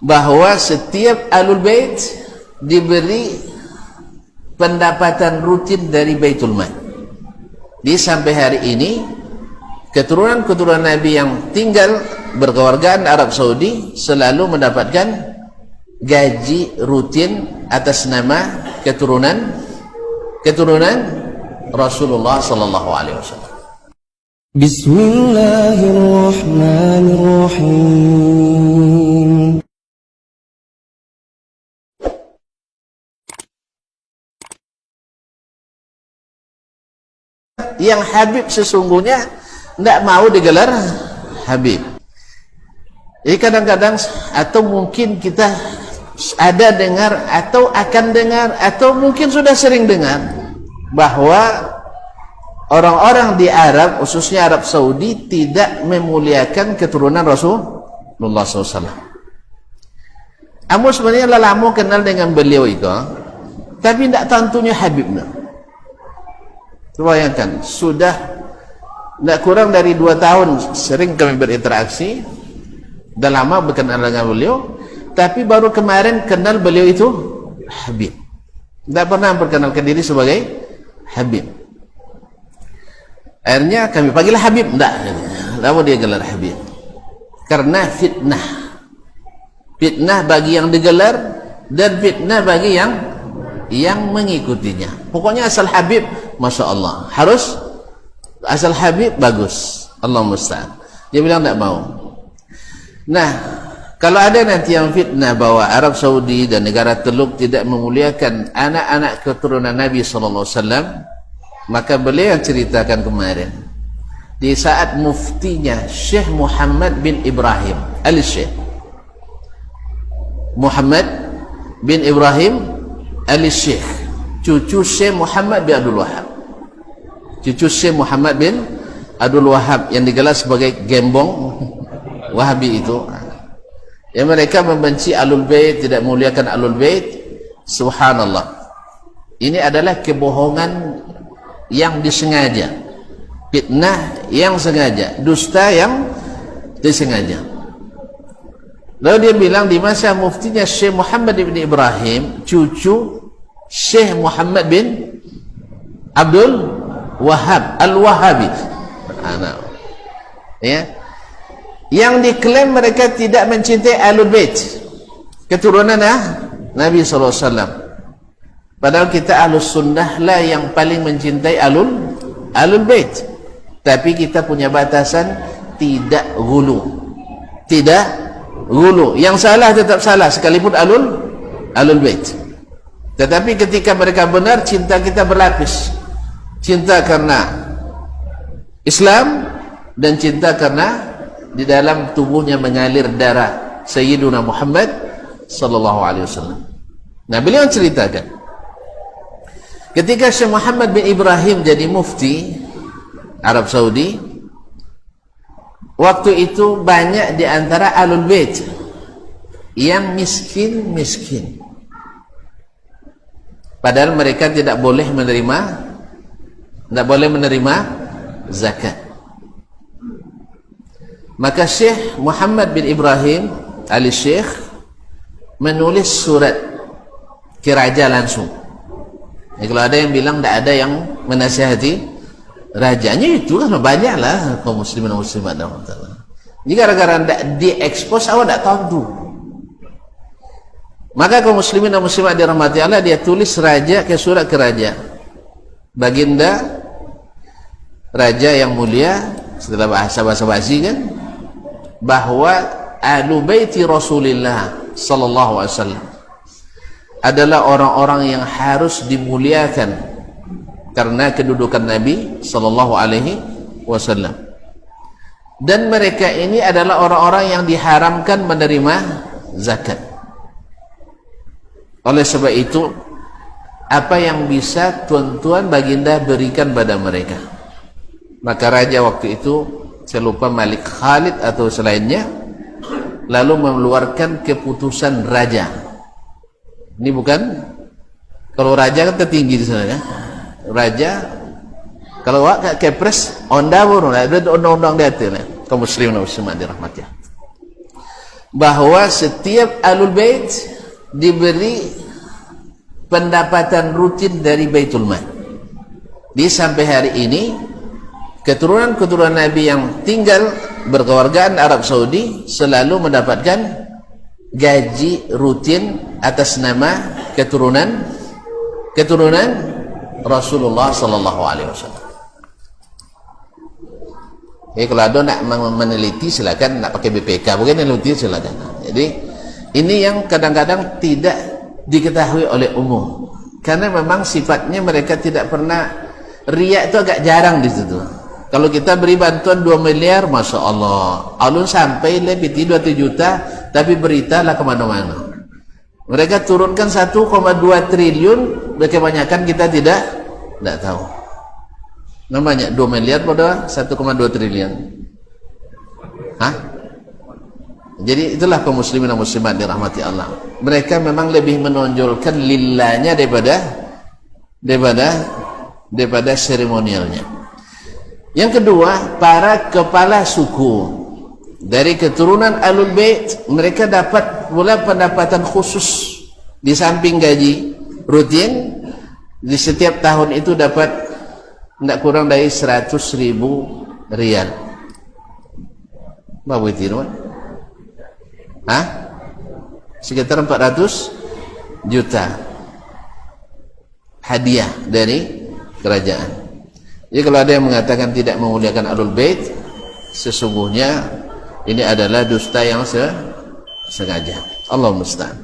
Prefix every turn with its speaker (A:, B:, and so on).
A: bahwa setiap Ahlul Bait diberi pendapatan rutin dari Baitul Mal. Di sampai hari ini keturunan-keturunan Nabi yang tinggal berkewargaan Arab Saudi selalu mendapatkan gaji rutin atas nama keturunan Rasulullah sallallahu alaihi wasallam.
B: Bismillahirrahmanirrahim.
A: Yang Habib sesungguhnya tidak mau digelar Habib. Jadi kadang-kadang atau mungkin kita ada dengar atau akan dengar atau mungkin sudah sering dengar bahwa orang-orang di Arab, khususnya Arab Saudi, tidak memuliakan keturunan Rasulullah SAW. Kamu sebenarnya lama kenal dengan beliau itu, tapi tidak tentunya Habibnya. Bayangkan, sudah tidak kurang dari 2 tahun sering kami berinteraksi, sudah lama berkenal dengan beliau, tapi baru kemarin kenal beliau itu Habib. Tidak pernah memperkenalkan diri sebagai Habib. Akhirnya kami panggil Habib, tidak mau dia gelar Habib, karena fitnah bagi yang digelar dan fitnah bagi yang mengikutinya. Pokoknya asal Habib, Masya Allah, harus asal Habib bagus, Allah musta'an. Dia bilang tidak mau. Nah, kalau ada nanti yang fitnah bahwa Arab Saudi dan negara Teluk tidak memuliakan anak-anak keturunan Nabi SAW, maka beliau yang ceritakan kemarin, di saat muftinya Syekh Muhammad bin Ibrahim al-Syekh Muhammad bin Ibrahim al-Syekh, cucu Syekh Muhammad bin Abdul Wahab, cucu Syekh Muhammad bin Abdul Wahab yang digelar sebagai gembong Wahabi itu, yang mereka membenci Ahlul Bait, tidak memuliakan Ahlul Bait. Subhanallah, ini adalah kebohongan yang disengaja, fitnah yang sengaja, dusta yang disengaja. Lalu dia bilang di masa muftinya Syekh Muhammad bin Ibrahim, cucu Syekh Muhammad bin Abdul Wahab al-Wahabi, ya, yang diklaim mereka tidak mencintai Ahlul Bait, keturunan Nabi SAW. Padahal kita Ahlus Sunnah lah yang paling mencintai Ahlul Bait, tapi kita punya batasan, tidak gulu, yang salah tetap salah sekalipun Ahlul Bait. Tetapi ketika mereka benar, cinta kita berlapis, cinta karena Islam dan cinta karena di dalam tubuhnya mengalir darah Sayyiduna Muhammad sallallahu alaihi wasallam. Nah, beliau ceritakan ketika Syekh Muhammad bin Ibrahim jadi mufti Arab Saudi, waktu itu banyak di antara Ahlul Bait yang miskin, padahal mereka tidak boleh menerima zakat. Maka Syekh Muhammad bin Ibrahim al-Syekh menulis surat ke raja langsung. Ya, kalau ada yang bilang tidak ada yang menasihati rajanya, itu kan banyaklah kaum muslimin dan muslimat. Jadi gara-gara tidak diekspos, awak tidak tahu. Maka kaum muslimin dan muslimat dirahmati Allah, dia tulis surat ke raja, baginda raja yang mulia, setelah bahasa basi kan, bahwa Ahlu Baiti Rasulillah sallallahu alaihi wasallam adalah orang-orang yang harus dimuliakan karena kedudukan Nabi sallallahu alaihi wasallam, dan mereka ini adalah orang-orang yang diharamkan menerima zakat. Oleh sebab itu, apa yang bisa tuan-tuan baginda berikan pada mereka? Maka raja waktu itu, saya lupa Malik Khalid atau selainnya, lalu mengeluarkan keputusan raja. Ini bukan, kalau raja kan tertinggi di sana ya. Raja, kalau wak kepres, onda burung, ada undang-undang dia tu lah. Kaum muslimin dan muslimat dirahmati. bahwa setiap Ahlul Bait diberi pendapatan rutin dari Baitul Mal. Di sampai hari ini keturunan-keturunan Nabi yang tinggal berkewargaan Arab Saudi selalu mendapatkan gaji rutin atas nama keturunan Rasulullah sallallahu alaihi wasallam. Kalau ada nak meneliti silakan, nak pakai BPK bukan meneliti silakan. Jadi ini yang kadang-kadang tidak diketahui oleh umum karena memang sifatnya mereka tidak pernah. Riak itu agak jarang di situ. Kalau kita beri bantuan 2 miliar, Masya Allah, alun sampai lebih 2 juta, tapi berita lah kemana-mana. Mereka turunkan 1,2 triliun, kebanyakan kita tidak tahu. Namanya 2 miliar pada 1,2 triliun. Hah? Jadi itulah kaum muslimin dan muslimat dirahmati Allah. Mereka memang lebih menonjolkan lillahnya daripada seremonialnya. Yang kedua, para kepala suku dari keturunan Ahlul Bait, mereka dapat pula pendapatan khusus di samping gaji rutin. Di setiap tahun itu dapat tidak kurang dari 100.000 rial. Berapa itu? Sekitar 400 juta hadiah dari kerajaan. Jadi kalau ada yang mengatakan tidak memuliakan Ahlul Bait, sesungguhnya ini adalah dusta yang sengaja. Allah musta'an.